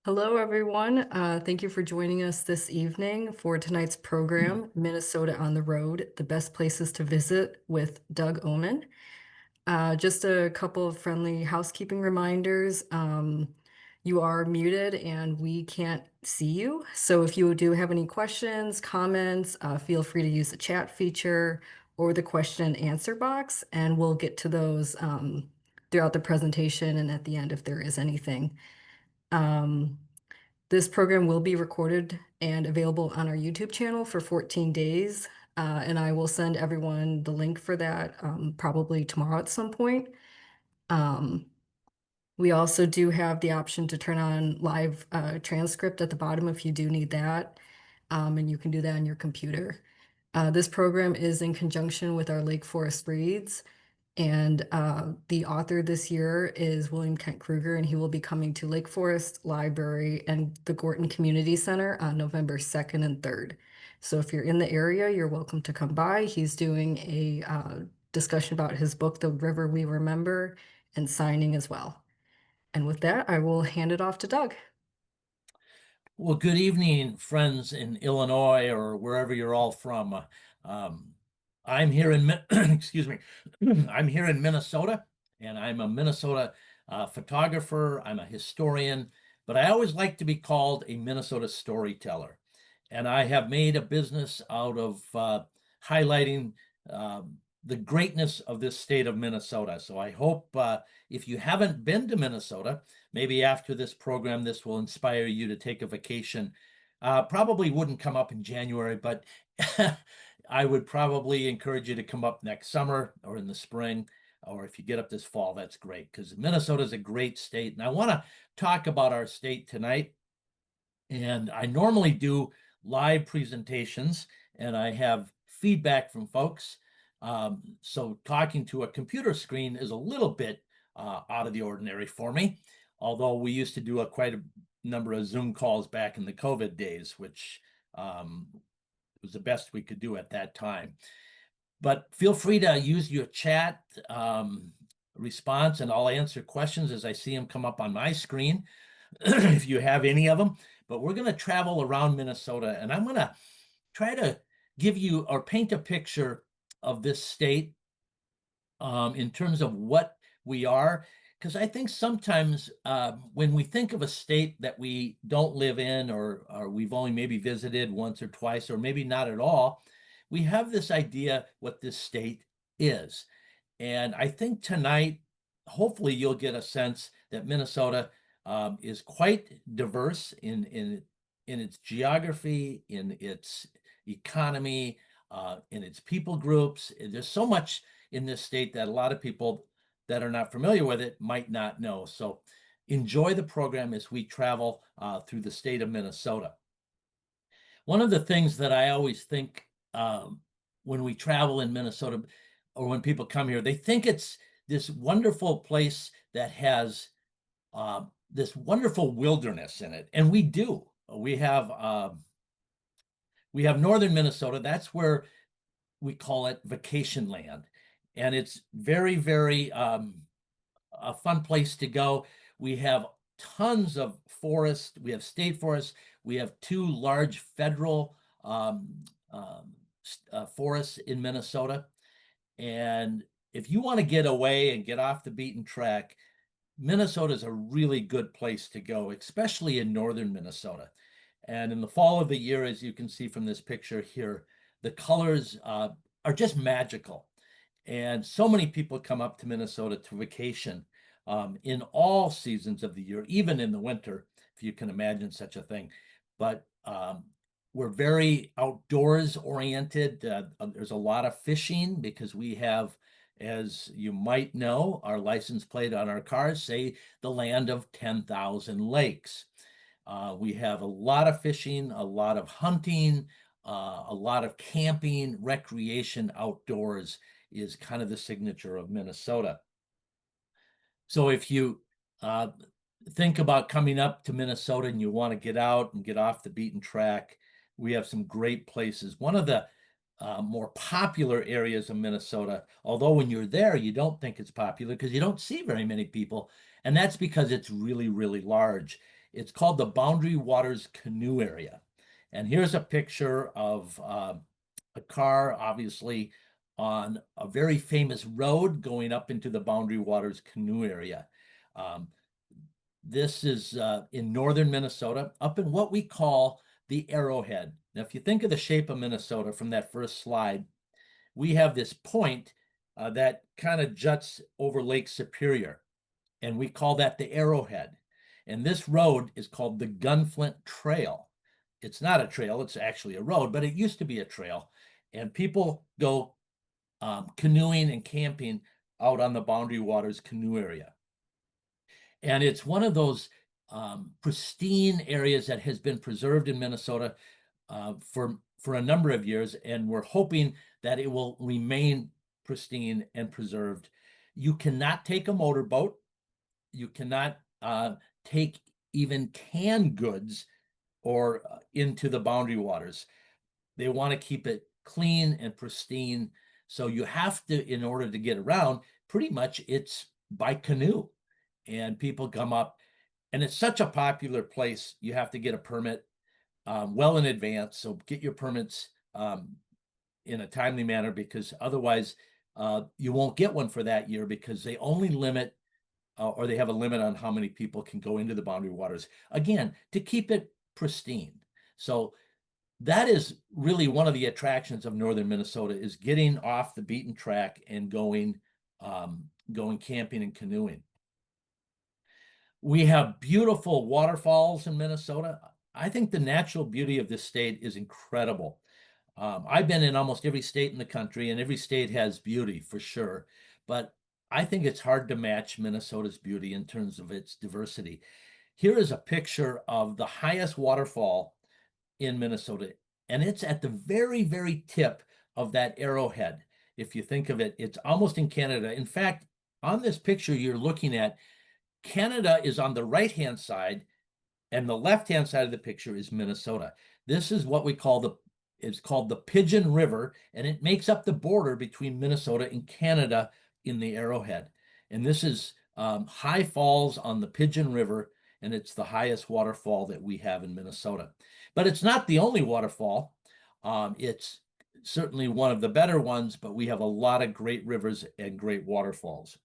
Hello, everyone. Thank you for joining us this evening for tonight's program, Minnesota on the Road, the best places to visit with Doug Ohman. Just a couple of friendly housekeeping reminders. You are muted and we can't see you. So if you do have any questions, comments, feel free to use the chat feature or the question and answer box, and we'll get to those throughout the presentation and at the end if there is anything. Um, this program will be recorded and available on our YouTube channel for 14 days. And I will send everyone the link for that probably tomorrow at some point. Um, we also do have the option to turn on live transcript at the bottom if you do need that. And you can do that on your computer. This program is in conjunction with our Lake Forest Reads. And the author this year is William Kent Kruger, and he will be coming to Lake Forest Library and the Gorton Community Center on November 2nd and 3rd. So if you're in the area, you're welcome to come by. He's doing a discussion about his book, The River We Remember, and signing as well. And with that, I will hand it off to Doug. Well, good evening, friends in Illinois or wherever you're all from. Um, I'm here in, excuse me, I'm here in Minnesota, and I'm a Minnesota photographer. I'm a historian, but I always like to be called a Minnesota storyteller. And I have made a business out of highlighting the greatness of this state of Minnesota. So I hope if you haven't been to Minnesota, maybe after this program, this will inspire you to take a vacation. Probably wouldn't come up in January, but I would probably encourage you to come up next summer or in the spring, or if you get up this fall, that's great because Minnesota is a great state. And I want to talk about our state tonight. And I normally do live presentations and I have feedback from folks. So talking to a computer screen is a little bit out of the ordinary for me, although we used to do quite a number of Zoom calls back in the COVID days, which was the best we could do at that time. But feel free to use your chat response and I'll answer questions as I see them come up on my screen if you have any of them. But we're going to travel around Minnesota and I'm going to try to give you or paint a picture of this state in terms of what we are. Because I think sometimes when we think of a state that we don't live in or we've only maybe visited once or twice or maybe not at all, we have this idea what this state is. And I think tonight, hopefully you'll get a sense that Minnesota is quite diverse in its geography, in its economy, in its people groups. There's so much in this state that a lot of people that are not familiar with it might not know. So enjoy the program as we travel through the state of Minnesota. One of the things that I always think when we travel in Minnesota or when people come here, they think it's this wonderful place that has this wonderful wilderness in it. And we do. We have northern Minnesota. That's where we call it vacation land. And it's very, very a fun place to go. We have tons of forests. We have state forests. We have two large federal forests in Minnesota. And if you want to get away and get off the beaten track, Minnesota is a really good place to go, especially in northern Minnesota. And in the fall of the year, as you can see from this picture here, the colors are just magical. And so many people come up to Minnesota to vacation in all seasons of the year, even in the winter, if you can imagine such a thing. But we're very outdoors oriented. There's a lot of fishing because we have, as you might know, our license plate on our cars say the land of 10,000 lakes. We have a lot of fishing, a lot of hunting, a lot of camping, recreation outdoors is kind of the signature of Minnesota. So if you think about coming up to Minnesota and you want to get out and get off the beaten track, we have some great places. One of the more popular areas of Minnesota, although when you're there, you don't think it's popular because you don't see very many people. And that's because it's really, really large. It's called the Boundary Waters Canoe Area. And here's a picture of a car, obviously, on a very famous road going up into the Boundary Waters Canoe Area. This is in northern Minnesota, up in what we call the Arrowhead. Now, if you think of the shape of Minnesota from that first slide, we have this point that kind of juts over Lake Superior, and we call that the Arrowhead. And this road is called the Gunflint Trail. It's not a trail, it's actually a road, but it used to be a trail. And people go canoeing and camping out on the Boundary Waters Canoe Area. And it's one of those pristine areas that has been preserved in Minnesota for a number of years, and we're hoping that it will remain pristine and preserved. You cannot take a motorboat. You cannot take even canned goods or into the boundary waters. They want to keep it clean and pristine. So you have to, in order to get around, pretty much it's by canoe. And people come up, and it's such a popular place, you have to get a permit well in advance. So get your permits in a timely manner, because otherwise you won't get one for that year, because they only limit or they have a limit on how many people can go into the boundary waters, again, to keep it pristine. So that is really one of the attractions of northern Minnesota, is getting off the beaten track and going camping and canoeing. We have beautiful waterfalls in Minnesota. I think the natural beauty of this state is incredible. I've been in almost every state in the country, and every state has beauty for sure. But I think it's hard to match Minnesota's beauty in terms of its diversity. Here is a picture of the highest waterfall in Minnesota, and it's at the very, very tip of that arrowhead. If you think of it, it's almost in Canada. In fact, on this picture you're looking at, Canada is on the right-hand side, and the left-hand side of the picture is Minnesota. This is what we call it's called the Pigeon River, and it makes up the border between Minnesota and Canada in the Arrowhead. And this is High Falls on the Pigeon River, and it's the highest waterfall that we have in Minnesota. But it's not the only waterfall. It's certainly one of the better ones, but we have a lot of great rivers and great waterfalls.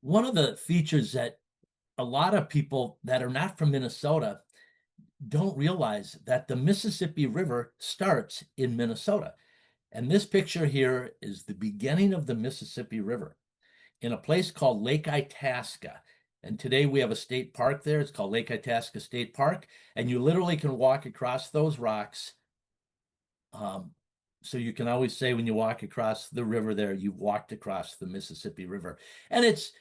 One of the features that a lot of people that are not from Minnesota don't realize, that the Mississippi River starts in Minnesota. And this picture here is the beginning of the Mississippi River in a place called Lake Itasca. And today we have a state park there. It's called Lake Itasca State Park. And you literally can walk across those rocks. So you can always say, when you walk across the river there, you've walked across the Mississippi River. And it's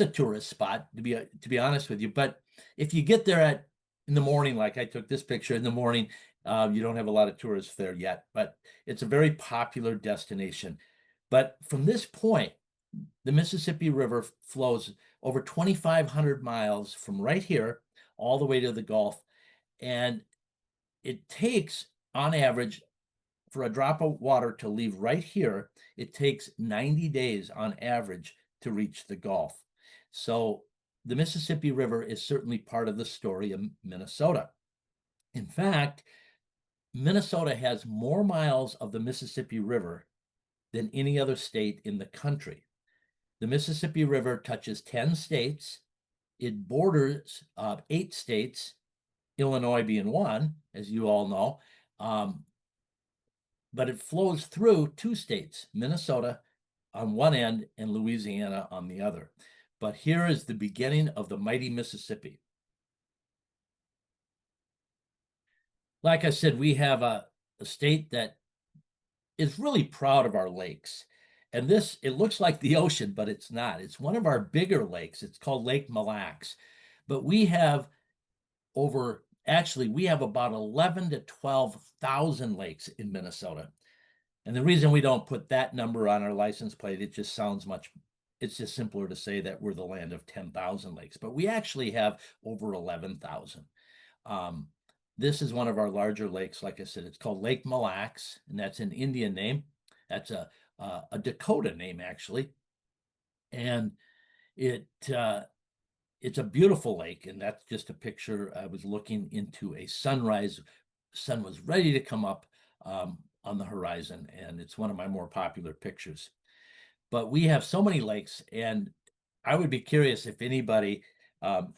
a tourist spot, to be honest with you. But if you get there in the morning, like I took this picture in the morning, you don't have a lot of tourists there yet, but it's a very popular destination. But from this point, the Mississippi River flows over 2,500 miles from right here all the way to the Gulf. And it takes, on average, for a drop of water to leave right here, it takes 90 days on average to reach the Gulf. So the Mississippi River is certainly part of the story of Minnesota. In fact, Minnesota has more miles of the Mississippi River than any other state in the country. The Mississippi River touches 10 states. It borders 8 states, Illinois being one, as you all know. But it flows through 2 states, Minnesota on one end and Louisiana on the other. But here is the beginning of the mighty Mississippi. Like I said, we have a state that is really proud of our lakes. And this, it looks like the ocean, but it's not. It's one of our bigger lakes. It's called Lake Mille Lacs. But we have we have about 11 to 12,000 lakes in Minnesota. And the reason we don't put that number on our license plate, it just sounds it's just simpler to say that we're the land of 10,000 lakes, but we actually have over 11,000. This is one of our larger lakes. Like I said, it's called Lake Mille Lacs, and that's an Indian name. That's a Dakota name, actually. And it it's a beautiful lake, and that's just a picture. I was looking into a sunrise. Sun was ready to come up on the horizon, and it's one of my more popular pictures. But we have so many lakes, and I would be curious if anybody um,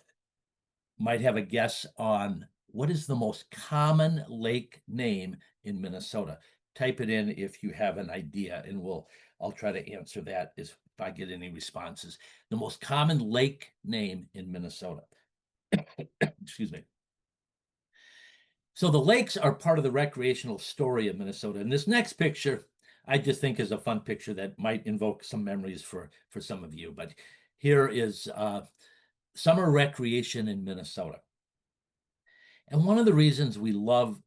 might have a guess on what is the most common lake name in Minnesota. Type it in if you have an idea, and I'll try to answer that if I get any responses. The most common lake name in Minnesota. Excuse me. So the lakes are part of the recreational story of Minnesota. And this next picture, I just think is a fun picture that might invoke some memories for some of you. But here is summer recreation in Minnesota. And one of the reasons we love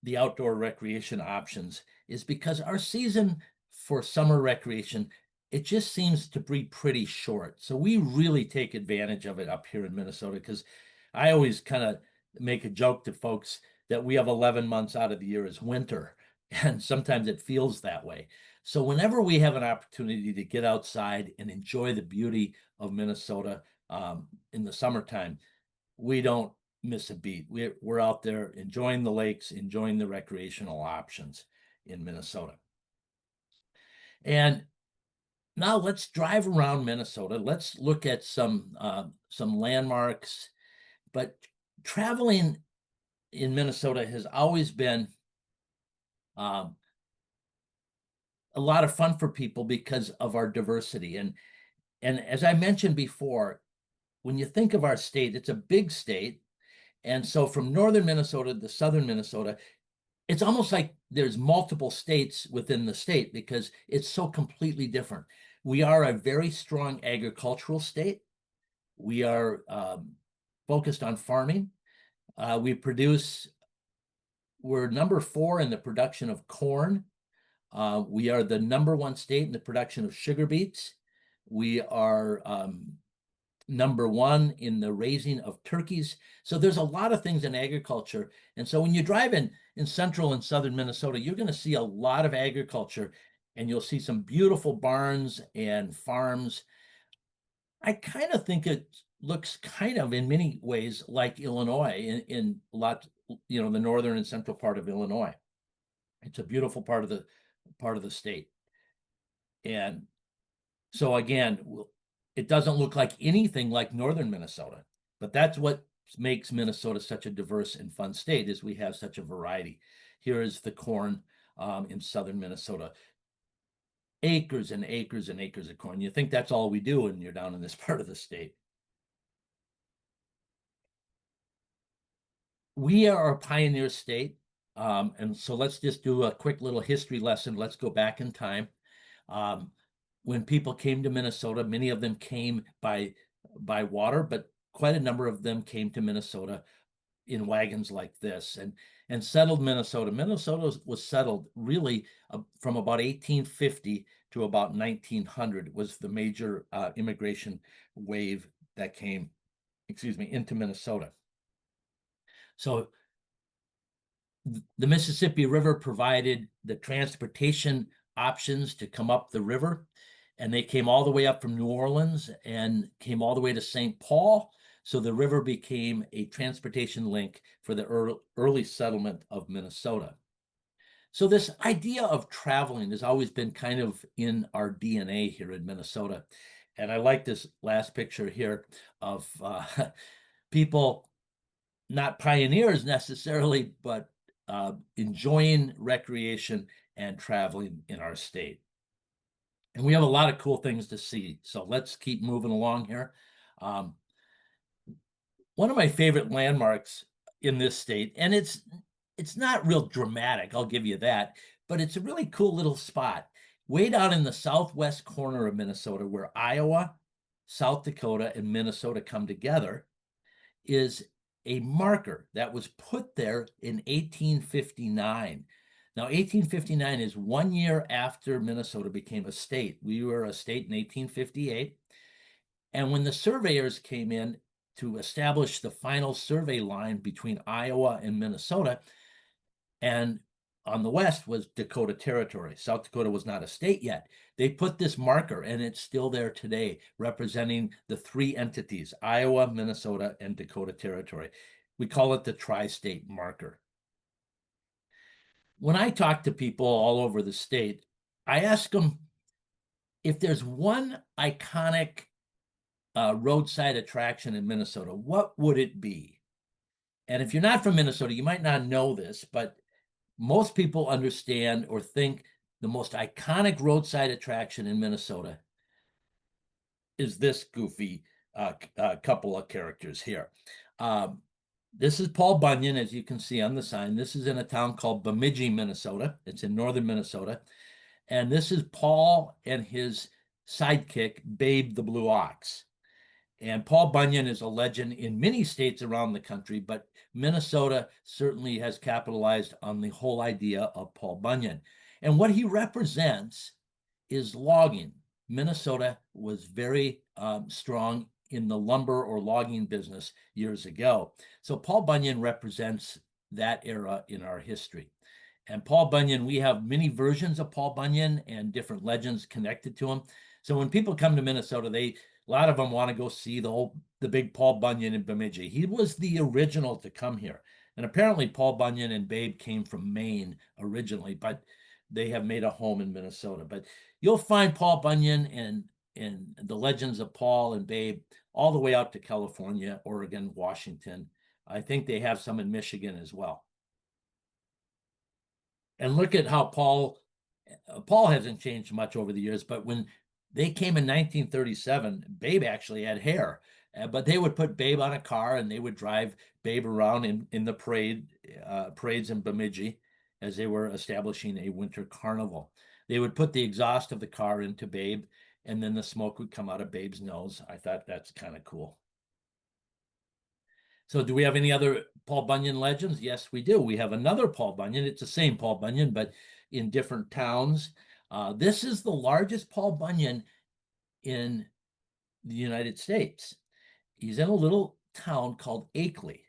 the outdoor recreation options is because our season for summer recreation, it just seems to be pretty short. So we really take advantage of it up here in Minnesota, because I always kind of make a joke to folks that we have 11 months out of the year as winter, and sometimes it feels that way. So whenever we have an opportunity to get outside and enjoy the beauty of Minnesota in the summertime, we don't miss a beat. We're out there enjoying the lakes, enjoying the recreational options in Minnesota. And now let's drive around Minnesota. Let's look at some landmarks. But traveling in Minnesota has always been um, a lot of fun for people because of our diversity. And as I mentioned before, when you think of our state, it's a big state. And so from northern Minnesota to southern Minnesota, it's almost like there's multiple states within the state because it's so completely different. We are a very strong agricultural state. We are focused on farming. We're number 4 in the production of corn. We are the number 1 state in the production of sugar beets. We are number 1 in the raising of turkeys. So there's a lot of things in agriculture. And so when you drive in central and southern Minnesota, you're going to see a lot of agriculture, and you'll see some beautiful barns and farms. I kind of think it looks kind of in many ways like Illinois in a lot, the northern and central part of Illinois. It's a beautiful part of the state. And so again, it doesn't look like anything like northern Minnesota, but that's what makes Minnesota such a diverse and fun state, is we have such a variety. Here is the corn in southern Minnesota. Acres and acres and acres of corn. You think that's all we do when you're down in this part of the state. We are a pioneer state. And so let's just do a quick little history lesson. Let's go back in time. When people came to Minnesota, many of them came by water, but quite a number of them came to Minnesota in wagons like this and settled Minnesota. Minnesota was settled really from about 1850 to about 1900 was the major immigration wave that came, into Minnesota. So the Mississippi River provided the transportation options to come up the river, and they came all the way up from New Orleans and came all the way to St. Paul. So the river became a transportation link for the early settlement of Minnesota. So this idea of traveling has always been kind of in our DNA here in Minnesota. And I like this last picture here of people, not pioneers necessarily, but enjoying recreation and traveling in our state. And we have a lot of cool things to see. So let's keep moving along here. One of my favorite landmarks in this state, and it's not real dramatic, I'll give you that, but it's a really cool little spot way down in the southwest corner of Minnesota, where Iowa, South Dakota, and Minnesota come together, is a marker that was put there in 1859. Now, 1859 is 1 year after Minnesota became a state. We were a state in 1858. And when the surveyors came in to establish the final survey line between Iowa and Minnesota, and on the west was Dakota Territory. South Dakota was not a state yet. They put this marker, and it's still there today, representing the three entities, Iowa, Minnesota, and Dakota Territory. We call it the tri-state marker. When I talk to people all over the state, I ask them if there's one iconic roadside attraction in Minnesota, what would it be? And if you're not from Minnesota, you might not know this, but most people understand or think the most iconic roadside attraction in Minnesota is this goofy couple of characters here. This is Paul Bunyan, as you can see on the sign. This is in a town called Bemidji, Minnesota. It's in northern Minnesota. And this is Paul and his sidekick, Babe the Blue Ox. And Paul Bunyan is a legend in many states around the country, but Minnesota certainly has capitalized on the whole idea of Paul Bunyan. And what he represents is logging. Minnesota was very strong in the lumber or logging business years ago. So Paul Bunyan represents that era in our history. And Paul Bunyan, we have many versions of Paul Bunyan and different legends connected to him. So when people come to Minnesota, a lot of them want to go see the big Paul Bunyan in Bemidji. He was the original to come here. And apparently Paul Bunyan and Babe came from Maine originally, but they have made a home in Minnesota. But you'll find Paul Bunyan and the legends of Paul and Babe all the way out to California, Oregon, Washington. I think they have some in Michigan as well. And look at how Paul hasn't changed much over the years, but when they came in 1937, Babe actually had hair, but they would put Babe on a car and they would drive Babe around in the parades in Bemidji as they were establishing a winter carnival. They would put the exhaust of the car into Babe, and then the smoke would come out of Babe's nose. I thought that's kind of cool. So do we have any other Paul Bunyan legends? Yes, we do. We have another Paul Bunyan. It's the same Paul Bunyan, but in different towns. This is the largest Paul Bunyan in the United States. He's in a little town called Akeley.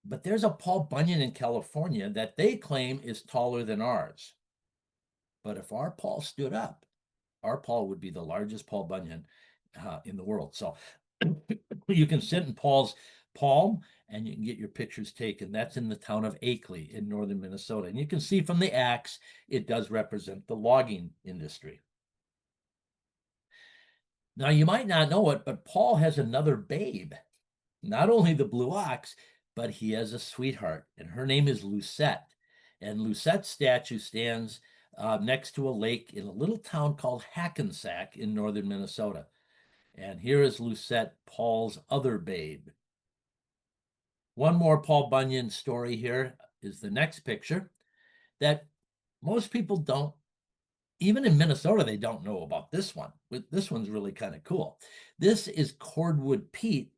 But there's a Paul Bunyan in California that they claim is taller than ours. But if our Paul stood up, our Paul would be the largest Paul Bunyan in the world. So you can sit in Paul's palm and you can get your pictures taken. That's in the town of Akeley in northern Minnesota. And you can see from the axe, it does represent the logging industry. Now, you might not know it, but Paul has another babe, not only the blue ox, but he has a sweetheart, and her name is Lucette. And Lucette's statue stands next to a lake in a little town called Hackensack in northern Minnesota. And here is Lucette, Paul's other babe. One more Paul Bunyan story here is the next picture that most people don't, even in Minnesota, they don't know about this one. This one's really kind of cool. This is Cordwood Pete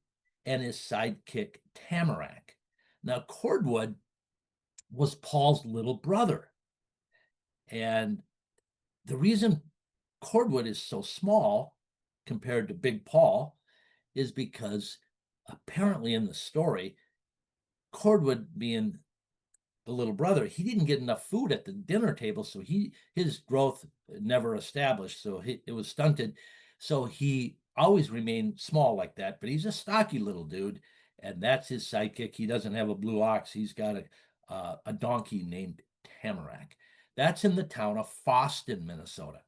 and his sidekick Tamarack. Now, Cordwood was Paul's little brother. And the reason Cordwood is so small compared to Big Paul is because apparently in the story, Cordwood being the little brother, he didn't get enough food at the dinner table, so his growth never established, so it was stunted. So he always remained small like that, but he's a stocky little dude, and that's his sidekick. He doesn't have a blue ox. He's got a donkey named Tamarack. That's in the town of Fosston, Minnesota.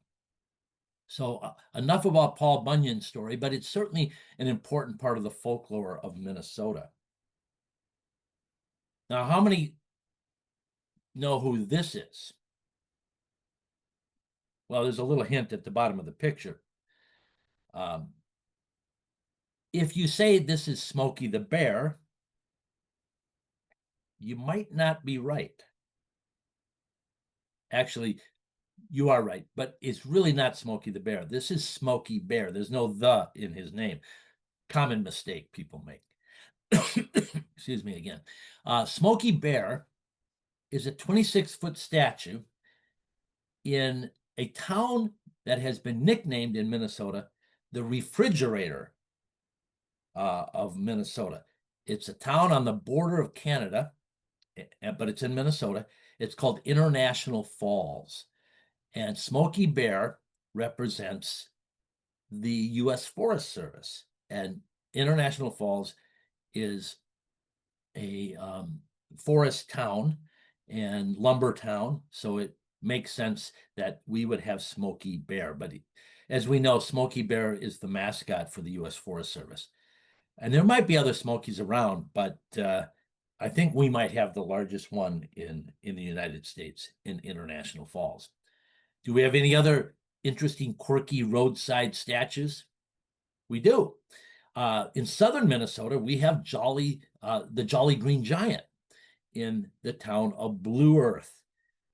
So enough about Paul Bunyan's story, but it's certainly an important part of the folklore of Minnesota. Now, how many know who this is? Well, there's a little hint at the bottom of the picture. If you say this is Smokey the Bear, you might not be right. Actually, you are right, but it's really not Smokey the Bear. This is Smokey Bear. There's no the in his name. Common mistake people make. Excuse me again. Smokey Bear is a 26-foot statue in a town that has been nicknamed in Minnesota the refrigerator of Minnesota. It's a town on the border of Canada, but it's in Minnesota. It's called International Falls. And Smokey Bear represents the U.S. Forest Service. And International Falls is a forest town and lumber town. So it makes sense that we would have Smokey Bear. But as we know, Smokey Bear is the mascot for the U.S. Forest Service. And there might be other Smokies around, but I think we might have the largest one in the United States in International Falls. Do we have any other interesting, quirky roadside statues? We do. In southern Minnesota, we have the Jolly Green Giant in the town of Blue Earth,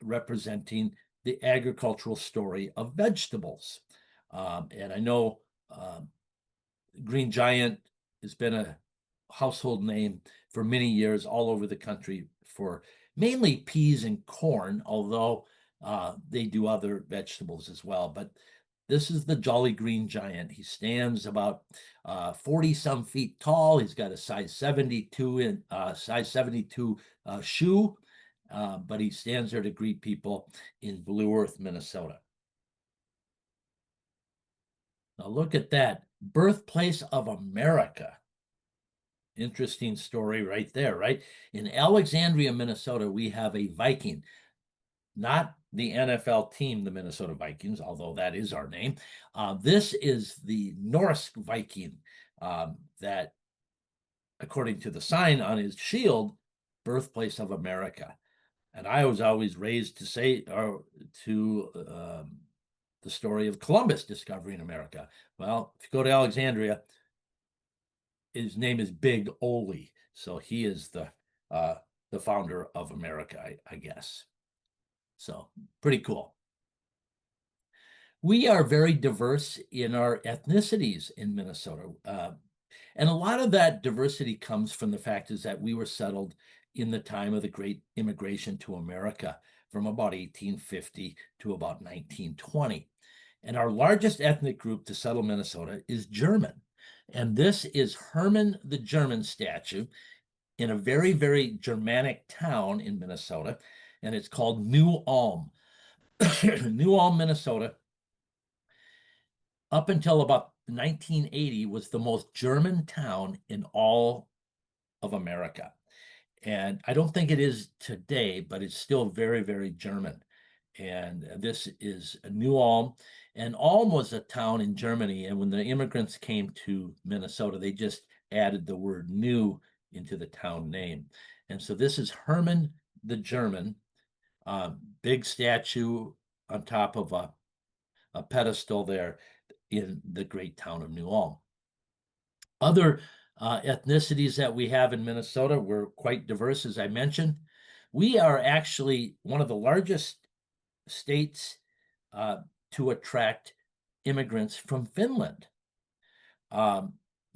representing the agricultural story of vegetables. And I know Green Giant has been a household name for many years all over the country for mainly peas and corn, although they do other vegetables as well. But this is the Jolly Green Giant. He stands about 40 some feet tall. He's got a size 72 shoe, but he stands there to greet people in Blue Earth, Minnesota. Now look at that, birthplace of America. Interesting story right there, right? In Alexandria, Minnesota, we have a Viking, not the NFL team, the Minnesota Vikings, although that is our name. This is the Norse Viking that, according to the sign on his shield, birthplace of America. And I was always raised to say the story of Columbus discovering America. Well, if you go to Alexandria, his name is Big Ole, so he is the founder of America, I guess. So pretty cool. We are very diverse in our ethnicities in Minnesota. And a lot of that diversity comes from the fact is that we were settled in the time of the Great Immigration to America from about 1850 to about 1920. And our largest ethnic group to settle Minnesota is German. And this is Herman the German statue in a very, very Germanic town in Minnesota. And it's called New Ulm. New Ulm, Minnesota, up until about 1980, was the most German town in all of America. And I don't think it is today, but it's still very, very German. And this is New Ulm. And Ulm was a town in Germany. And when the immigrants came to Minnesota, they just added the word new into the town name. And so this is Herman the German, big statue on top of a pedestal there in the great town of New Ulm. Other ethnicities that we have in Minnesota, we're quite diverse, as I mentioned. We are actually one of the largest states to attract immigrants from Finland.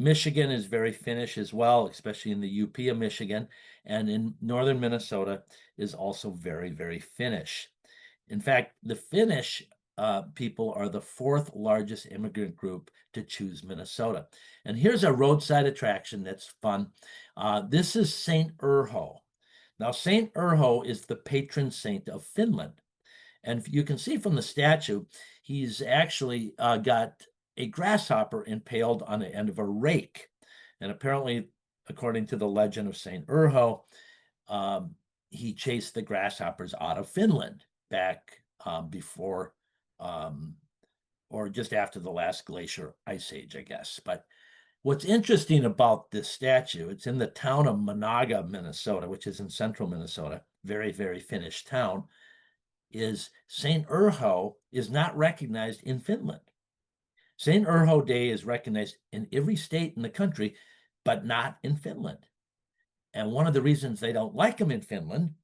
Michigan is very Finnish as well, especially in the UP of Michigan, and in northern Minnesota is also very, very Finnish. In fact, the Finnish people are the fourth largest immigrant group to choose Minnesota. And here's a roadside attraction that's fun. This is St. Urho. Now, St. Urho is the patron saint of Finland. And you can see from the statue, he's actually got a grasshopper impaled on the end of a rake. And apparently, according to the legend of St. Urho, he chased the grasshoppers out of Finland back before or just after the last glacier ice age, I guess. But what's interesting about this statue, it's in the town of Monaga, Minnesota, which is in central Minnesota, very, very Finnish town, is St. Urho is not recognized in Finland. St. Urho Day is recognized in every state in the country, but not in Finland. And one of the reasons they don't like him in Finland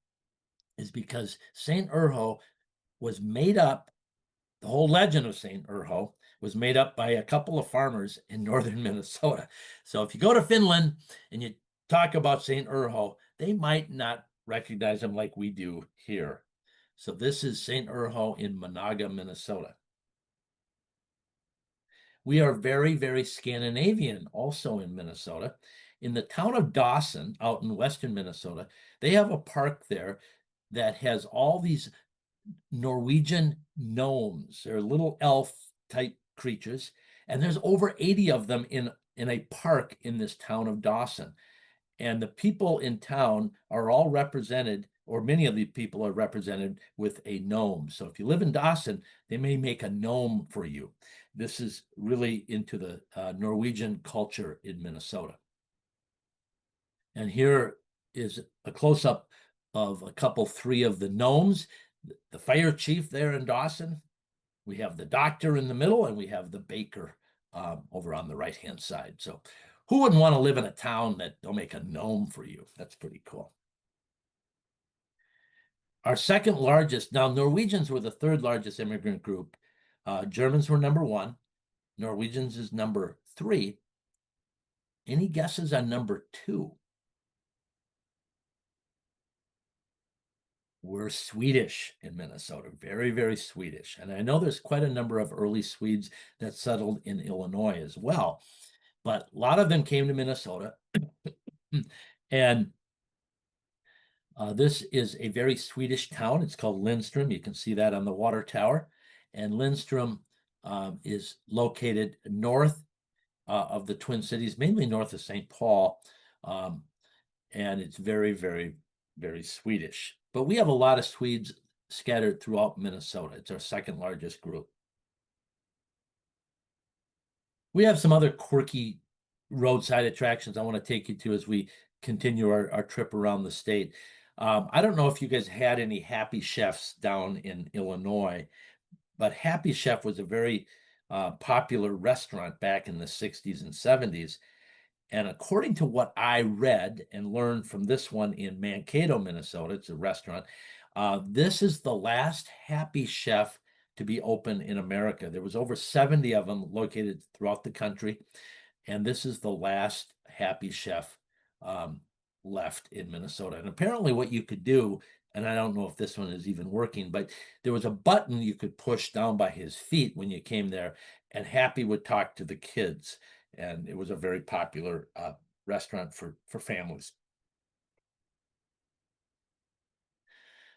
is because St. Urho was made up, the whole legend of St. Urho was made up by a couple of farmers in northern Minnesota. So if you go to Finland and you talk about St. Urho, they might not recognize him like we do here. So this is St. Urho in Monaga, Minnesota. We are very, very Scandinavian also in Minnesota. In the town of Dawson, out in western Minnesota, they have a park there that has all these Norwegian gnomes. They're little elf type creatures, and there's over 80 of them in a park in this town of Dawson. And the people in town are all represented, or many of the people are represented with a gnome. So if you live in Dawson, they may make a gnome for you. This is really into the Norwegian culture in Minnesota. And here is a close-up of a couple, three of the gnomes. The fire chief there in Dawson. We have the doctor in the middle, and we have the baker over on the right-hand side. So who wouldn't want to live in a town that they'll make a gnome for you? That's pretty cool. Our second largest, now Norwegians were the third largest immigrant group. Germans were number one. Norwegians is number three. Any guesses on number two? We're Swedish in Minnesota, very, very Swedish. And I know there's quite a number of early Swedes that settled in Illinois as well, but a lot of them came to Minnesota. And this is a very Swedish town. It's called Lindstrom. You can see that on the water tower. And Lindstrom is located north of the Twin Cities, mainly north of St. Paul. And it's very, very, very Swedish. But we have a lot of Swedes scattered throughout Minnesota. It's our second largest group. We have some other quirky roadside attractions I want to take you to as we continue our trip around the state. I don't know if you guys had any Happy Chefs down in Illinois, but Happy Chef was a very popular restaurant back in the 60s and 70s. And according to what I read and learned from this one in Mankato, Minnesota, it's a restaurant, this is the last Happy Chef to be open in America. There was over 70 of them located throughout the country. And this is the last Happy Chef left in Minnesota. And apparently what you could do, and I don't know if this one is even working, but there was a button you could push down by his feet when you came there, and Happy would talk to the kids. And it was a very popular restaurant for families.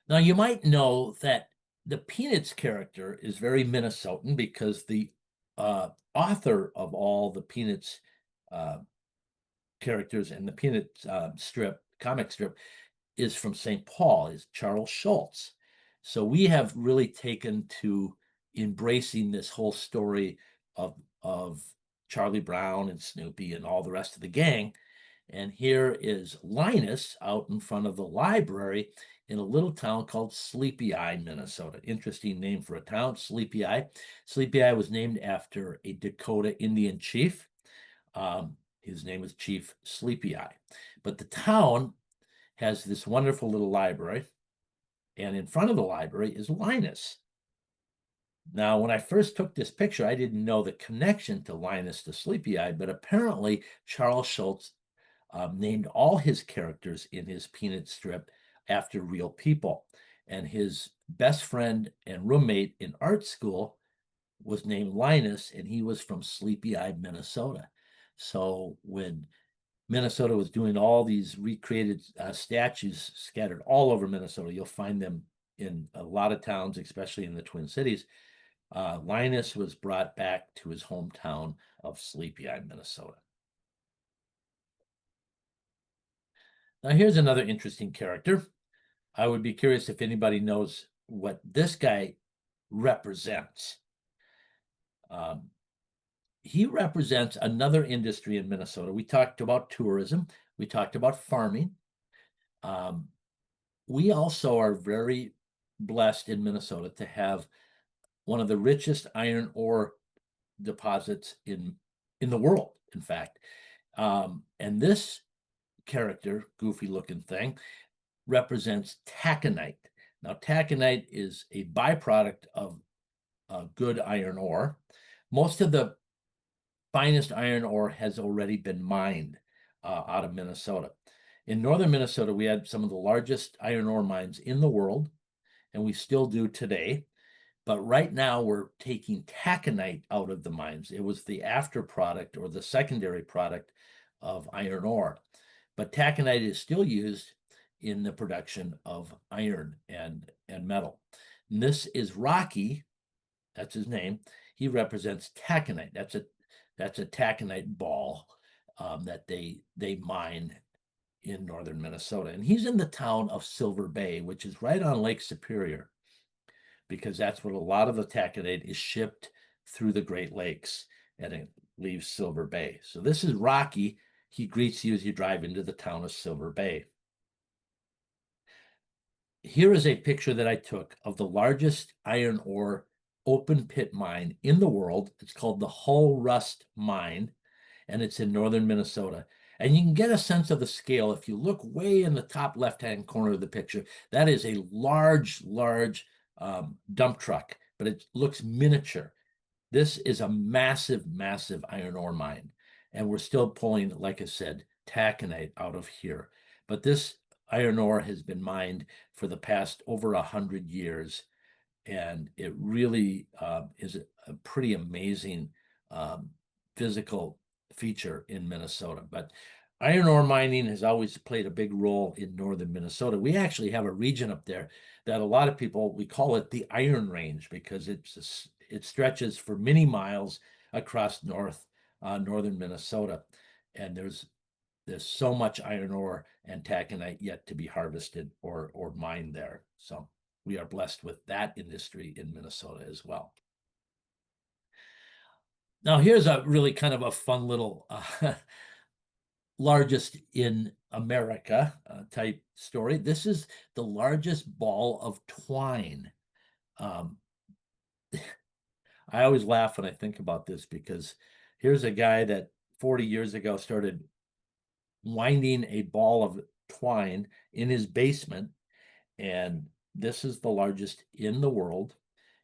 Now, you might know that the Peanuts character is very Minnesotan because the author of all the Peanuts characters and the Peanuts comic strip is from St. Paul, is Charles Schulz. So we have really taken to embracing this whole story of Charlie Brown and Snoopy and all the rest of the gang. And here is Linus out in front of the library in a little town called Sleepy Eye, Minnesota. Interesting name for a town, Sleepy Eye. Sleepy Eye was named after a Dakota Indian chief. His name was Chief Sleepy Eye. But the town has this wonderful little library, and in front of the library is Linus. Now, when I first took this picture, I didn't know the connection to Linus to Sleepy Eye, but apparently Charles Schulz named all his characters in his Peanut strip after real people. And his best friend and roommate in art school was named Linus, and he was from Sleepy Eye, Minnesota. So when Minnesota was doing all these recreated statues scattered all over Minnesota, you'll find them in a lot of towns, especially in the Twin Cities. Linus was brought back to his hometown of Sleepy Eye, Minnesota. Now, here's another interesting character. I would be curious if anybody knows what this guy represents. He represents another industry in Minnesota. We talked about tourism. We talked about farming. We also are very blessed in Minnesota to have one of the richest iron ore deposits in the world, in fact. And this character, goofy looking thing, represents taconite. Now, taconite is a byproduct of good iron ore. Most of the finest iron ore has already been mined out of Minnesota. In northern Minnesota, we had some of the largest iron ore mines in the world, and we still do today. But right now, we're taking taconite out of the mines. It was the after product or the secondary product of iron ore. But taconite is still used in the production of iron and metal. And this is Rocky, that's his name. He represents taconite. That's a taconite ball that they mine in northern Minnesota. And he's in the town of Silver Bay, which is right on Lake Superior, because that's what a lot of the taconite is shipped through the Great Lakes, and it leaves Silver Bay. So this is Rocky. He greets you as you drive into the town of Silver Bay. Here is a picture that I took of the largest iron ore open pit mine in the world. It's called the Hull Rust Mine, and it's in northern Minnesota. And you can get a sense of the scale if you look way in the top left-hand corner of the picture. That is a large dump truck, but it looks miniature. This is a massive, massive iron ore mine, and we're still pulling, like I said, taconite out of here. But this iron ore has been mined for the past over 100 years, and it really is a pretty amazing physical feature in Minnesota. But iron ore mining has always played a big role in northern Minnesota. We actually have a region up there that a lot of people, we call it the Iron Range, because it stretches for many miles across northern Minnesota, and there's so much iron ore and taconite yet to be harvested or mined there. So we are blessed with that industry in Minnesota as well. Now here's a really kind of a fun little largest in America type story. This is the largest ball of twine. I always laugh when I think about this, because here's a guy that 40 years ago started winding a ball of twine in his basement, and this is the largest in the world.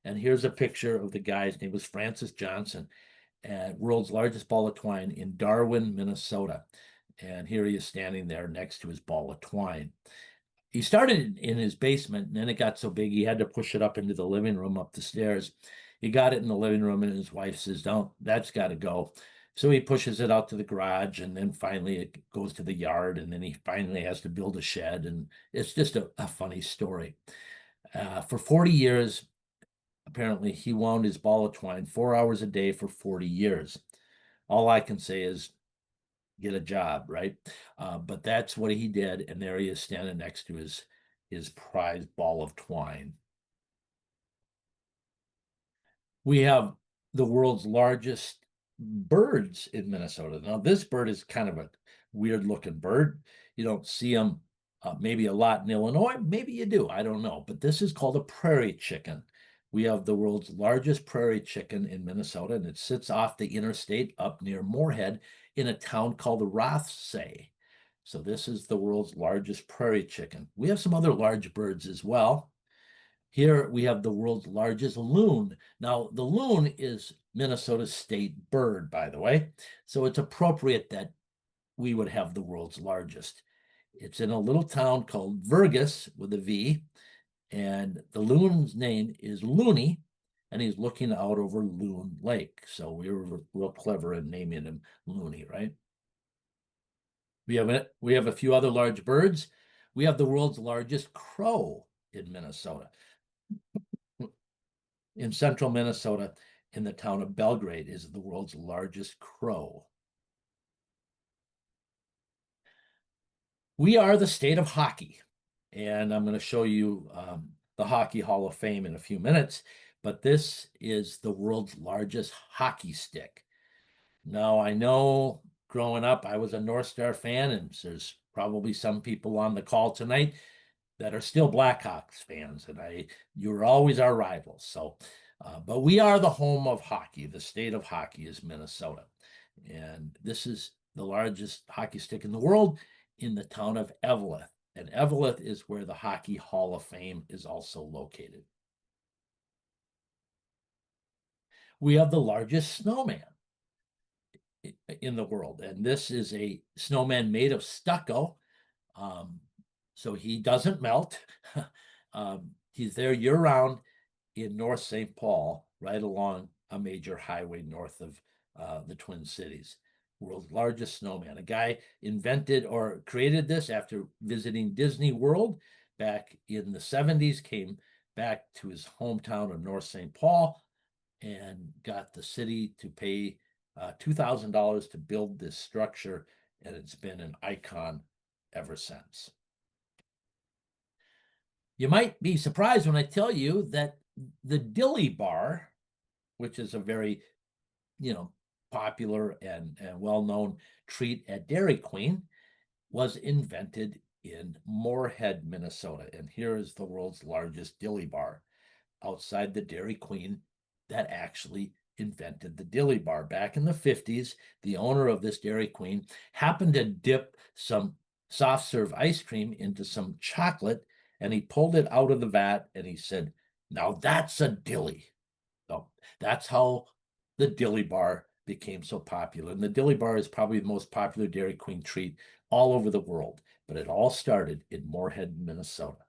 And here's a picture of the guy's name was Francis Johnson, and world's largest ball of twine in Darwin, Minnesota. And here he is standing there next to his ball of twine. He started in his basement, and then it got so big he had to push it up into the living room up the stairs. He got it in the living room, and his wife says, "Don't, that's got to go." So he pushes it out to the garage, and then finally it goes to the yard, and then he finally has to build a shed. And it's just a funny story. For 40 years, apparently, he wound his ball of twine 4 hours a day for 40 years. All I can say is get a job, right? But that's what he did, and there he is standing next to his prized ball of twine. We have the world's largest birds in Minnesota. Now, this bird is kind of a weird looking bird. You don't see them maybe a lot in Illinois. Maybe you do. I don't know. But this is called a prairie chicken. We have the world's largest prairie chicken in Minnesota, and it sits off the interstate up near Moorhead in a town called Rothsay. So this is the world's largest prairie chicken. We have some other large birds as well. Here we have the world's largest loon. Now, the loon is Minnesota's state bird, by the way, so it's appropriate that we would have the world's largest. It's in a little town called Vergas with a V, and the loon's name is Looney, and he's looking out over Loon Lake. So we were real clever in naming him Looney, right? We have a few other large birds. We have the world's largest crow in Minnesota. In central Minnesota, in the town of Belgrade, is the world's largest crow. We are the state of hockey, and I'm going to show you the Hockey Hall of Fame in a few minutes, but this is the world's largest hockey stick. Now, I know growing up, I was a North Star fan, and there's probably some people on the call tonight that are still Blackhawks fans, and you're always our rivals. So, but we are the home of hockey. The state of hockey is Minnesota, and this is the largest hockey stick in the world in the town of Eveleth. And Eveleth is where the Hockey Hall of Fame is also located. We have the largest snowman in the world, and this is a snowman made of stucco. So he doesn't melt. He's there year round in North St. Paul, right along a major highway north of the Twin Cities. world's largest snowman. A guy invented or created this after visiting Disney World back in the 70s, came back to his hometown of North St. Paul and got the city to pay $2,000 to build this structure, and it's been an icon ever since. You might be surprised when I tell you that the dilly bar, which is a very, popular and well-known treat at Dairy Queen, was invented in Moorhead, Minnesota. And here is the world's largest dilly bar outside the Dairy Queen that actually invented the dilly bar. Back in the 50s, the owner of this Dairy Queen happened to dip some soft serve ice cream into some chocolate, and he pulled it out of the vat and he said, "Now that's a dilly." So that's how the dilly bar became so popular. And the dilly bar is probably the most popular Dairy Queen treat all over the world, but it all started in Moorhead, Minnesota.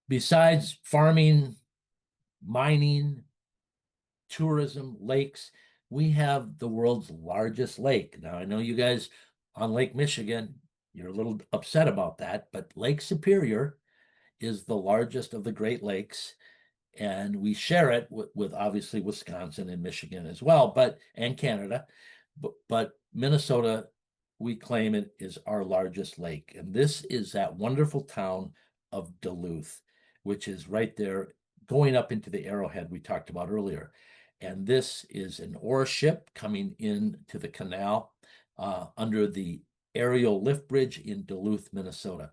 Besides farming, mining, tourism, lakes, we have the world's largest lake. Now, I know you guys on Lake Michigan, you're a little upset about that, but Lake Superior is the largest of the Great Lakes, and we share it with obviously Wisconsin and Michigan as well, and Canada, but Minnesota, we claim it is our largest lake, and this is that wonderful town of Duluth, which is right there going up into the arrowhead we talked about earlier. And this is an ore ship coming into the canal under the aerial lift bridge in Duluth, Minnesota.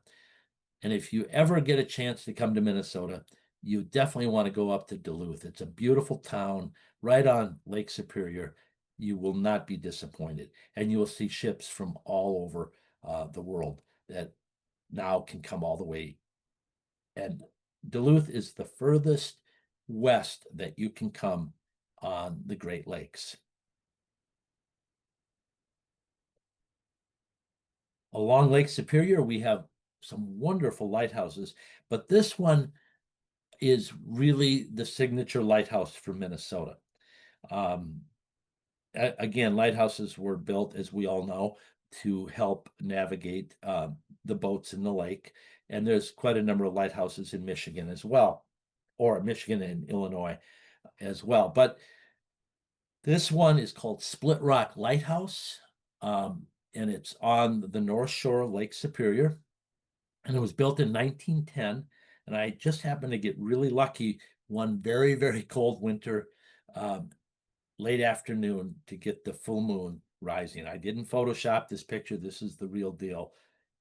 And if you ever get a chance to come to Minnesota, you definitely want to go up to Duluth. It's a beautiful town right on Lake Superior. You will not be disappointed. And you will see ships from all over the world that now can come all the way. And Duluth is the furthest west that you can come on the Great Lakes. Along Lake Superior, we have some wonderful lighthouses, but this one is really the signature lighthouse for Minnesota. Again, lighthouses were built, as we all know, to help navigate the boats in the lake. And there's quite a number of lighthouses in Michigan as well, or Michigan and Illinois as well. But this one is called Split Rock Lighthouse, and it's on the North Shore of Lake Superior. And it was built in 1910. And I just happened to get really lucky one very, very cold winter, late afternoon, to get the full moon rising. I didn't Photoshop this picture. This is the real deal.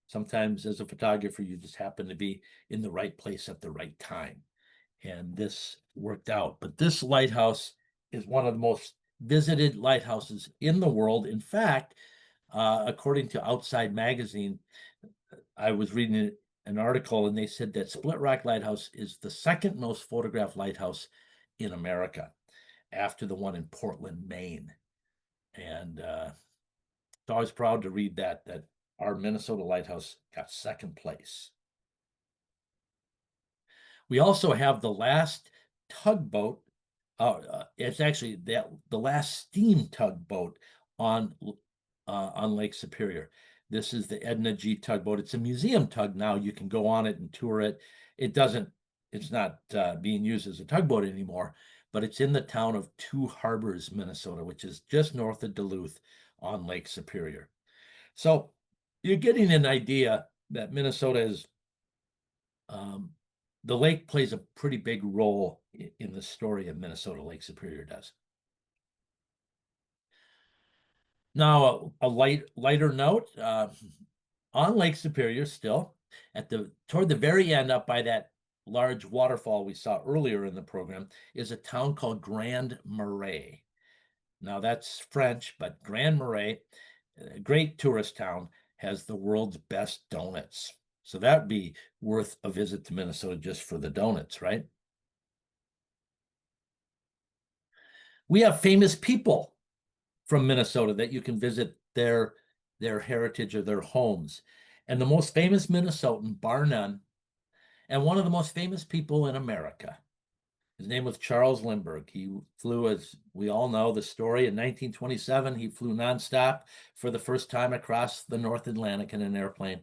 Sometimes as a photographer, you just happen to be in the right place at the right time. And this worked out. But this lighthouse is one of the most visited lighthouses in the world. In fact, according to Outside Magazine, I was reading an article and they said that Split Rock Lighthouse is the second most photographed lighthouse in America, after the one in Portland, Maine. And so I was proud to read that our Minnesota lighthouse got second place. We also have the last tugboat. It's actually the last steam tugboat on Lake Superior. This is the Edna G tugboat. It's a museum tug now. You can go on it and tour it. It's not being used as a tugboat anymore, but it's in the town of Two Harbors, Minnesota, which is just north of Duluth on Lake Superior. So you're getting an idea that Minnesota is, the lake plays a pretty big role in the story of Minnesota. Lake Superior does. Now, a lighter note, on Lake Superior still, toward the very end, up by that large waterfall we saw earlier in the program, is a town called Grand Marais. Now that's French, but Grand Marais, a great tourist town, has the world's best donuts. So that'd be worth a visit to Minnesota just for the donuts, right? We have famous people from Minnesota that you can visit their heritage or their homes. And the most famous Minnesotan, bar none, and one of the most famous people in America, His name was Charles Lindbergh. He flew, as we all know the story, in 1927. He flew nonstop for the first time across the North Atlantic in an airplane,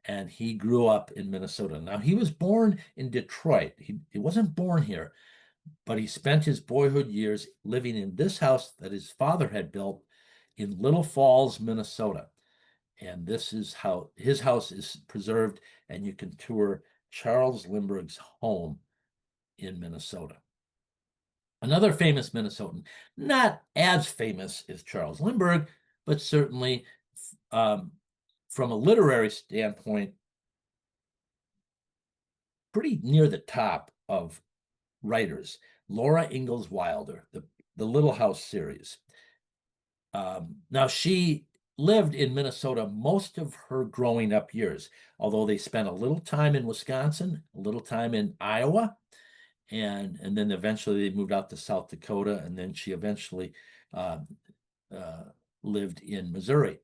and he grew up in Minnesota. Now, he was born in Detroit. He wasn't born here, but he spent his boyhood years living in this house that his father had built in Little Falls, Minnesota. And this is how his house is preserved, and you can tour Charles Lindbergh's home in Minnesota. Another famous Minnesotan, not as famous as Charles Lindbergh, but certainly from a literary standpoint, pretty near the top of writers, Laura Ingalls Wilder, the Little House series. Now, she lived in Minnesota most of her growing up years, although they spent a little time in Wisconsin, a little time in Iowa, and then eventually they moved out to South Dakota, and then she eventually lived in Missouri.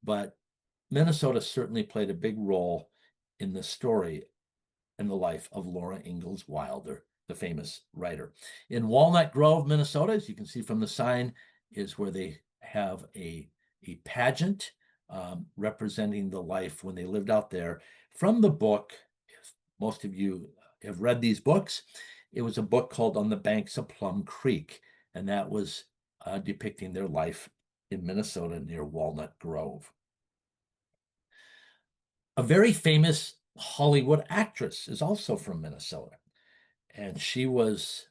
But Minnesota certainly played a big role in the story and the life of Laura Ingalls Wilder, the famous writer. In Walnut Grove, Minnesota, as you can see from the sign, is where they have a pageant representing the life when they lived out there. From the book, if most of you have read these books, it was a book called On the Banks of Plum Creek, and that was depicting their life in Minnesota near Walnut Grove. A very famous Hollywood actress is also from Minnesota, and she was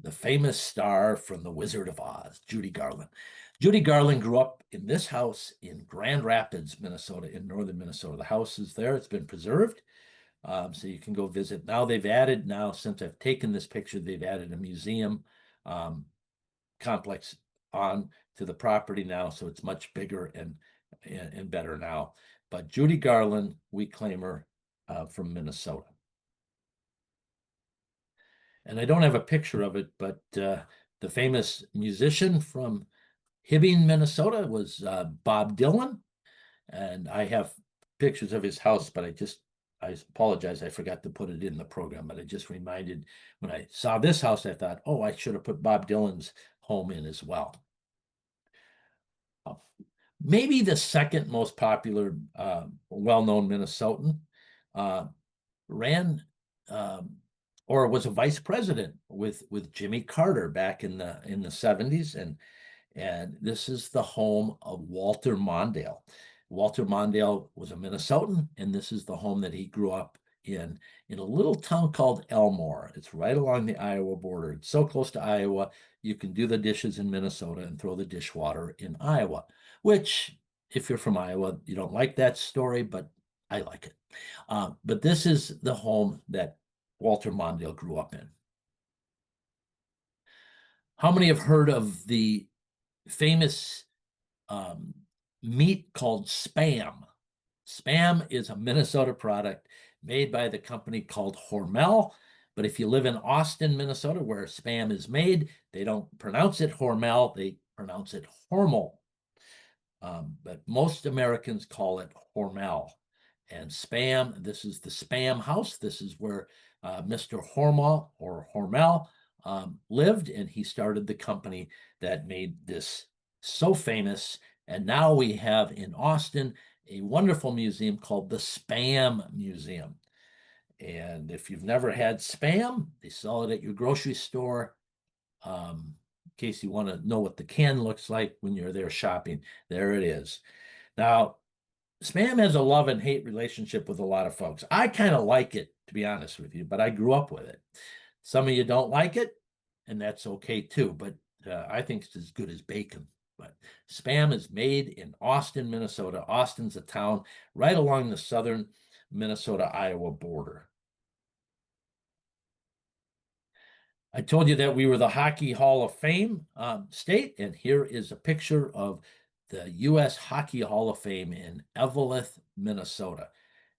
the famous star from The Wizard of Oz, Judy Garland. Judy Garland grew up in this house in Grand Rapids, Minnesota, in northern Minnesota. The house is there. It's been preserved, so you can go visit. Now they've added, since I've taken this picture, they've added a museum complex on to the property now, so it's much bigger and better now. But Judy Garland, we claim her from Minnesota. And I don't have a picture of it, but the famous musician from Hibbing, Minnesota was Bob Dylan. And I have pictures of his house, but I apologize, I forgot to put it in the program, but I just reminded when I saw this house, I thought, oh, I should have put Bob Dylan's home in as well. Maybe the second most popular, well-known Minnesotan ran or was a vice president with Jimmy Carter back in the 70s, and this is the home of Walter Mondale. Walter Mondale was a Minnesotan, and this is the home that he grew up in a little town called Elmore. It's right along the Iowa border. It's so close to Iowa, you can do the dishes in Minnesota and throw the dishwater in Iowa, which, if you're from Iowa, you don't like that story, but I like it. But this is the home that Walter Mondale grew up in. How many have heard of the famous meat called Spam? Spam is a Minnesota product made by the company called Hormel. But if you live in Austin, Minnesota, where Spam is made, they don't pronounce it Hormel, they pronounce it Hormel. But most Americans call it Hormel. And Spam, this is the Spam house. This is where Mr. Hormel lived, and he started the company that made this so famous. And now we have in Austin a wonderful museum called the Spam Museum. And if you've never had Spam, they sell it at your grocery store. In case you want to know what the can looks like when you're there shopping, there it is. Now, Spam has a love and hate relationship with a lot of folks. I kind of like it, to be honest with you, but I grew up with it. Some of you don't like it, and that's okay too, but I think it's as good as bacon. But Spam is made in Austin, Minnesota. Austin's a town right along the southern Minnesota-Iowa border. I told you that we were the Hockey Hall of Fame state, and here is a picture of the U.S. Hockey Hall of Fame in Eveleth, Minnesota,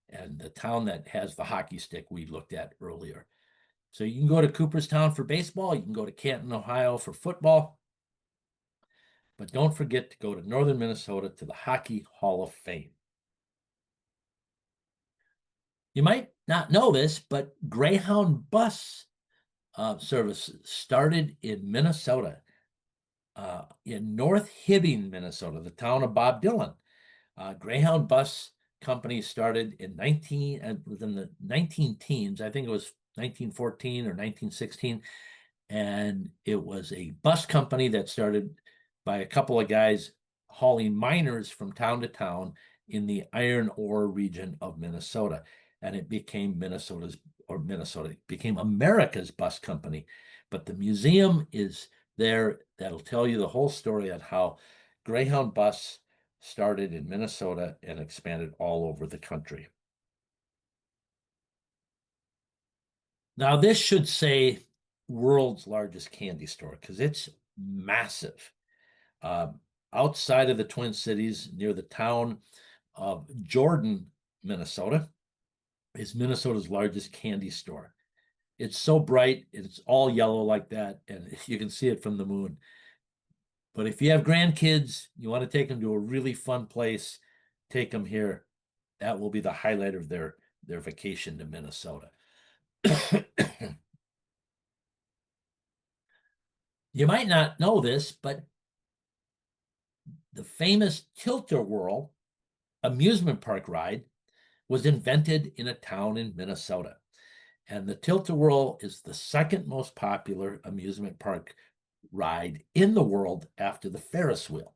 and the town that has the hockey stick we looked at earlier. So you can go to Cooperstown for baseball, you can go to Canton, Ohio for football, but don't forget to go to northern Minnesota to the Hockey Hall of Fame. You might not know this, but Greyhound bus service started in Minnesota, in North Hibbing, Minnesota, the town of Bob Dylan. Greyhound Bus Company started within the 19 teens. I think it was 1914 or 1916. And it was a bus company that started by a couple of guys hauling miners from town to town in the iron ore region of Minnesota. And it became Minnesota became America's bus company. But the museum is there that'll tell you the whole story on how Greyhound Bus started in Minnesota and expanded all over the country. Now, this should say world's largest candy store because it's massive. Uh, Outside of the Twin Cities, near the town of Jordan, Minnesota, is Minnesota's largest candy store. It's so bright, it's all yellow like that, and you can see it from the moon. But if you have grandkids, you want to take them to a really fun place, take them here. That will be the highlight of their vacation to Minnesota. You might not know this, but the famous Tilt-A-Whirl amusement park ride was invented in a town in Minnesota. And the Tilt-A-Whirl is the second most popular amusement park ride in the world after the Ferris wheel.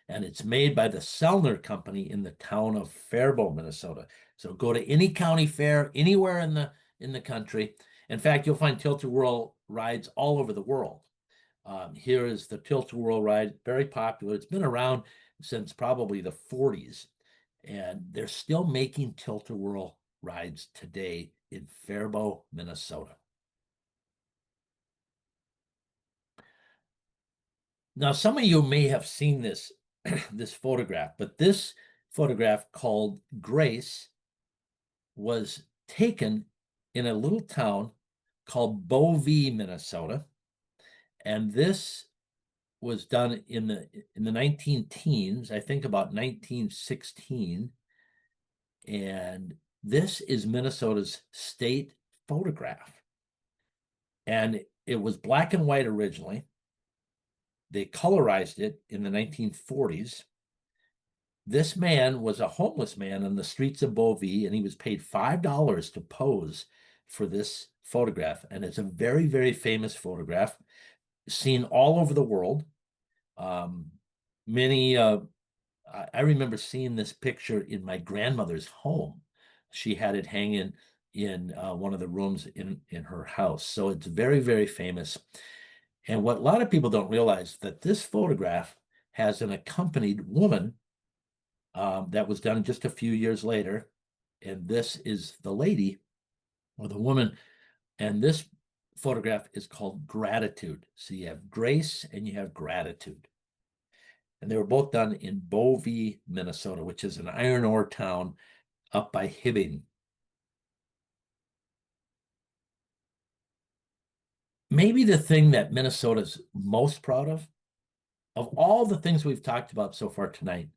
And it's made by the Selner Company in the town of Faribault, Minnesota. So go to any county fair anywhere in the country. In fact, you'll find Tilt-A-Whirl rides all over the world. Here is the Tilt-A-Whirl ride, very popular. It's been around since probably the 40s, and they're still making Tilt-A-Whirl rides today in Faribault, Minnesota. Now, some of you may have seen this, this photograph, but this photograph called Grace was taken in a little town called Bovee, Minnesota. And this was done in the 19 teens, I think about 1916. And this is Minnesota's state photograph. And it was black and white originally. They colorized it in the 1940s. This man was a homeless man on the streets of Bovee, and he was paid $5 to pose for this photograph. And it's a very, very famous photograph, seen all over the world. I remember seeing this picture in my grandmother's home. She had it hanging in one of the rooms in her house. So it's very, very famous. And what a lot of people don't realize that this photograph has an accompanied woman that was done just a few years later. And this is the lady or the woman. And this photograph is called Gratitude. So you have grace and you have gratitude. And they were both done in Bovee, Minnesota, which is an iron ore town up by Hibbing. Maybe the thing that Minnesota's most proud of all the things we've talked about so far tonight,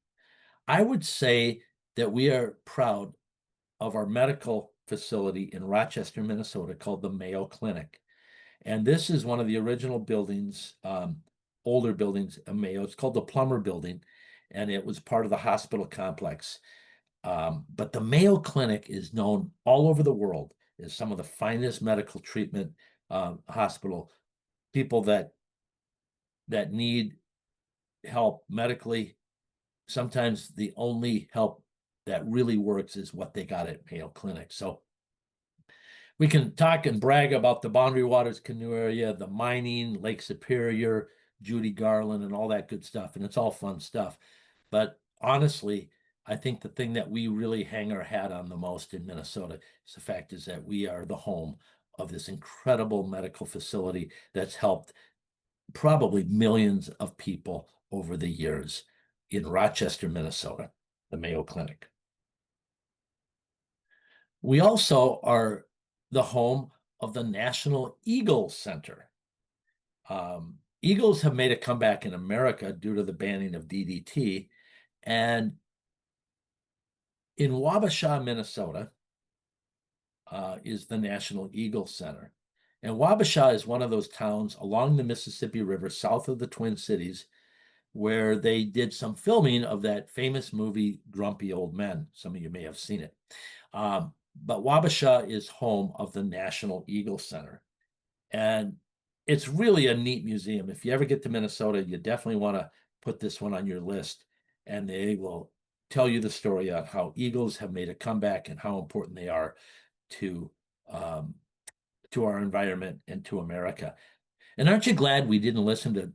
I would say that we are proud of our medical facility in Rochester, Minnesota, called the Mayo Clinic. And this is one of the original buildings, older buildings of Mayo. It's called the Plummer Building, and it was part of the hospital complex. But the Mayo Clinic is known all over the world as some of the finest medical treatment hospital. People that need help medically, sometimes the only help that really works is what they got at Mayo Clinic. So we can talk and brag about the Boundary Waters Canoe Area, the mining, Lake Superior, Judy Garland, and all that good stuff. And it's all fun stuff. But honestly, I think the thing that we really hang our hat on the most in Minnesota is the fact is that we are the home of this incredible medical facility that's helped probably millions of people over the years in Rochester, Minnesota, the Mayo Clinic. We also are the home of the National Eagle Center. Eagles have made a comeback in America due to the banning of DDT. And in Wabasha, Minnesota, is the National Eagle Center. And Wabasha is one of those towns along the Mississippi River, south of the Twin Cities, where they did some filming of that famous movie, Grumpy Old Men. Some of you may have seen it. But Wabasha is home of the National Eagle Center. And it's really a neat museum. If you ever get to Minnesota, you definitely want to put this one on your list. And they will tell you the story on how eagles have made a comeback and how important they are to um, to our environment and to America. And aren't you glad we didn't listen to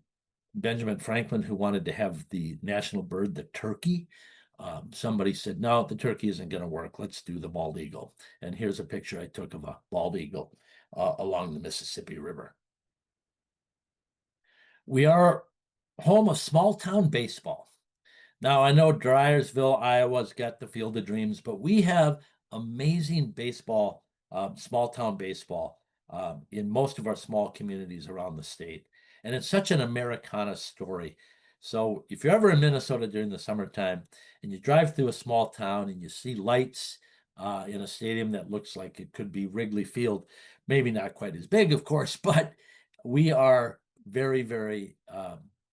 Benjamin Franklin, who wanted to have the national bird, the turkey? Somebody said, no, the turkey isn't going to work. Let's do the bald eagle. And here's a picture I took of a bald eagle along the Mississippi River. We are home of small town baseball. Now, I know Dryersville, Iowa's got the Field of Dreams, but we have amazing baseball, small town baseball, in most of our small communities around the state. And it's such an Americana story. So if you're ever in Minnesota during the summertime and you drive through a small town and you see lights in a stadium that looks like it could be Wrigley Field, maybe not quite as big, of course, but we are very, very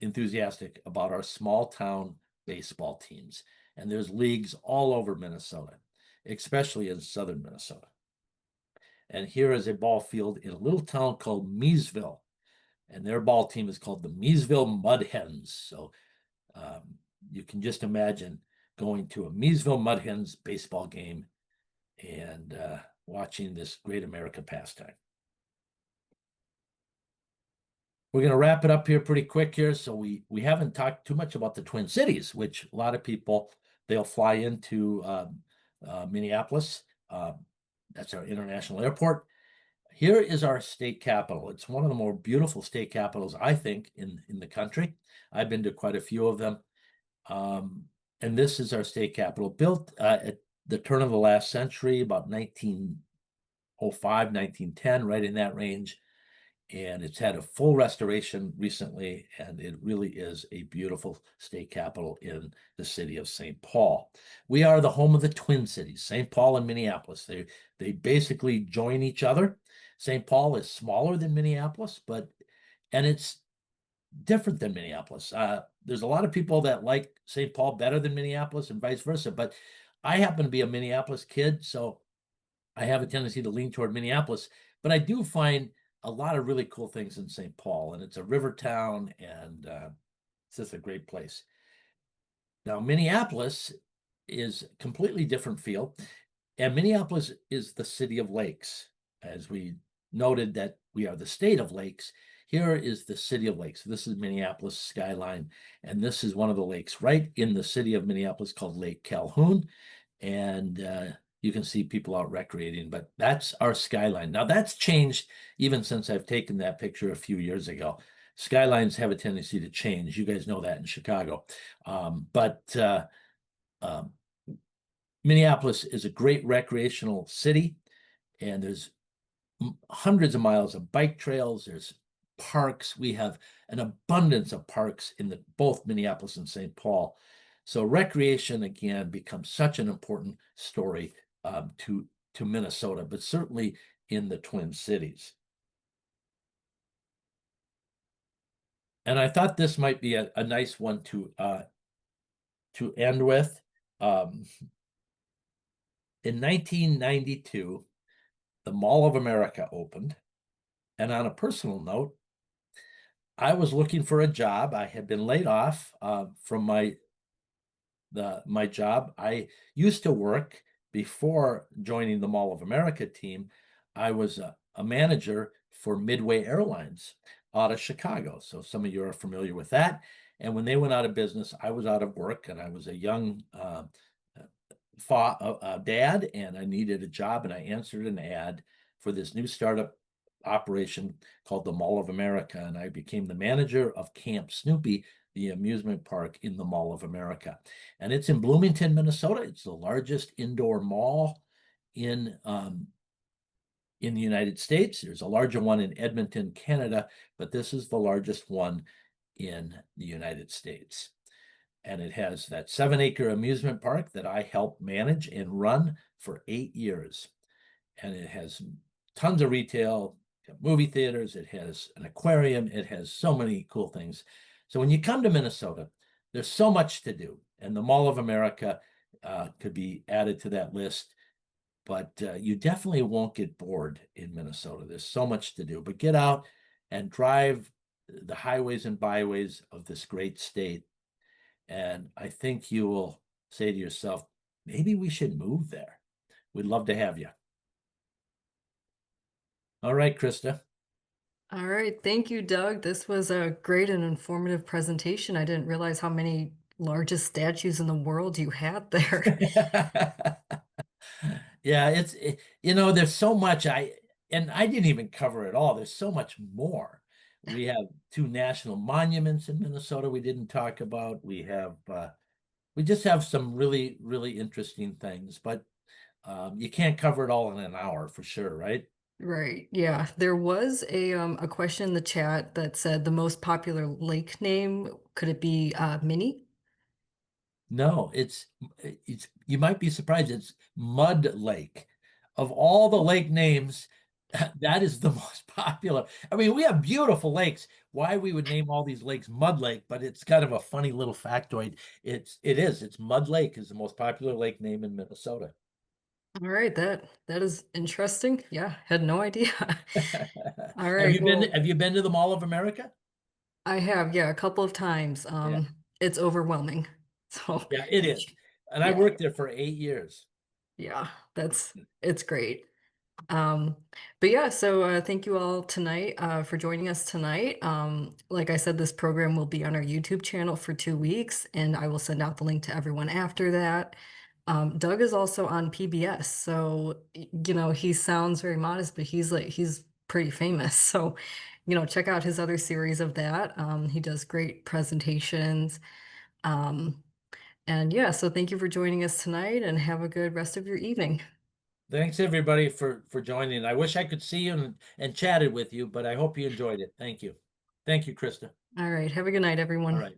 enthusiastic about our small town baseball teams. And there's leagues all over Minnesota, especially in southern Minnesota. And here is a ball field in a little town called Meesville. And their ball team is called the Meesville Mud Hens. So you can just imagine going to a Meesville Mud Hens baseball game and watching this great America pastime. We're going to wrap it up here pretty quick here. So we haven't talked too much about the Twin Cities, which a lot of people, they'll fly into Minneapolis. That's our international airport. Here is our state capital. It's one of the more beautiful state capitals, I think, in the country. I've been to quite a few of them. And this is our state capital, built at the turn of the last century, about 1905, 1910, right in that range. And it's had a full restoration recently, and it really is a beautiful state capital in the city of St. Paul. We are the home of the Twin Cities, St. Paul and Minneapolis. They basically join each other. St. Paul is smaller than Minneapolis, and it's different than Minneapolis. There's a lot of people that like St. Paul better than Minneapolis and vice versa, but I happen to be a Minneapolis kid, so I have a tendency to lean toward Minneapolis, but I do find a lot of really cool things in St. Paul, and it's a river town, and it's just a great place. Now, Minneapolis is a completely different feel, and Minneapolis is the city of lakes. As we noted that we are the state of lakes, here is the city of lakes. This is Minneapolis skyline, and this is one of the lakes right in the city of Minneapolis called Lake Calhoun, and you can see people out recreating, but that's our skyline. Now that's changed even since I've taken that picture a few years ago. Skylines have a tendency to change. You guys know that in Chicago. But Minneapolis is a great recreational city, and there's hundreds of miles of bike trails. There's parks. We have an abundance of parks in both Minneapolis and St. Paul. So recreation, again, becomes such an important story to Minnesota, but certainly in the Twin Cities. And I thought this might be a nice one to end with. In 1992, the Mall of America opened. And on a personal note, I was looking for a job. I had been laid off from my job. I used to work before joining the Mall of America team. I was a manager for Midway Airlines out of Chicago. So some of you are familiar with that. And when they went out of business, I was out of work, and I was a young dad, and I needed a job, and I answered an ad for this new startup operation called the Mall of America, and I became the manager of Camp Snoopy, the amusement park in the Mall of America. And it's in Bloomington, Minnesota. It's the largest indoor mall in the United States. There's a larger one in Edmonton, Canada, but this is the largest one in the United States. And it has that 7-acre amusement park that I helped manage and run for 8 years. And it has tons of retail, movie theaters, it has an aquarium, it has so many cool things. So when you come to Minnesota, there's so much to do, and the Mall of America could be added to that list. But you definitely won't get bored in Minnesota. There's so much to do. But get out and drive the highways and byways of this great state, and I think you will say to yourself, maybe we should move there. We'd love to have you. All right, Krista. All right. Thank you, Doug. This was a great and informative presentation. I didn't realize how many largest statues in the world you had there. Yeah, there's so much and I didn't even cover it all. There's so much more. We have two national monuments in Minnesota we didn't talk about. We just have some really, really interesting things, but you can't cover it all in an hour for sure, right? Right. Yeah. There was a question in the chat that said the most popular lake name, could it be Minnie? No, it's you might be surprised. It's Mud Lake. Of all the lake names, that is the most popular. I mean, we have beautiful lakes. Why we would name all these lakes Mud Lake, but it's kind of a funny little factoid. It's Mud Lake is the most popular lake name in Minnesota. All right, that is interesting. Yeah, had no idea. All Have right, you been well, have you been to the Mall of America? I have, yeah, a couple of times. Yeah. It's overwhelming. So, Yeah, it is. And I yeah, worked there for 8 years. yeah, it's great. Um, but yeah, so thank you all tonight for joining us tonight. Like I said, this program will be on our YouTube channel for 2 weeks, and I will send out the link to everyone after that. Doug is also on PBS, so he sounds very modest, but he's pretty famous. So, check out his other series of that. He does great presentations. Um, and yeah, so thank you for joining us tonight, and have a good rest of your evening. Thanks everybody for joining. I wish I could see you and chatted with you, but I hope you enjoyed it. Thank you. Thank you, Krista. All right, have a good night, All everyone. right.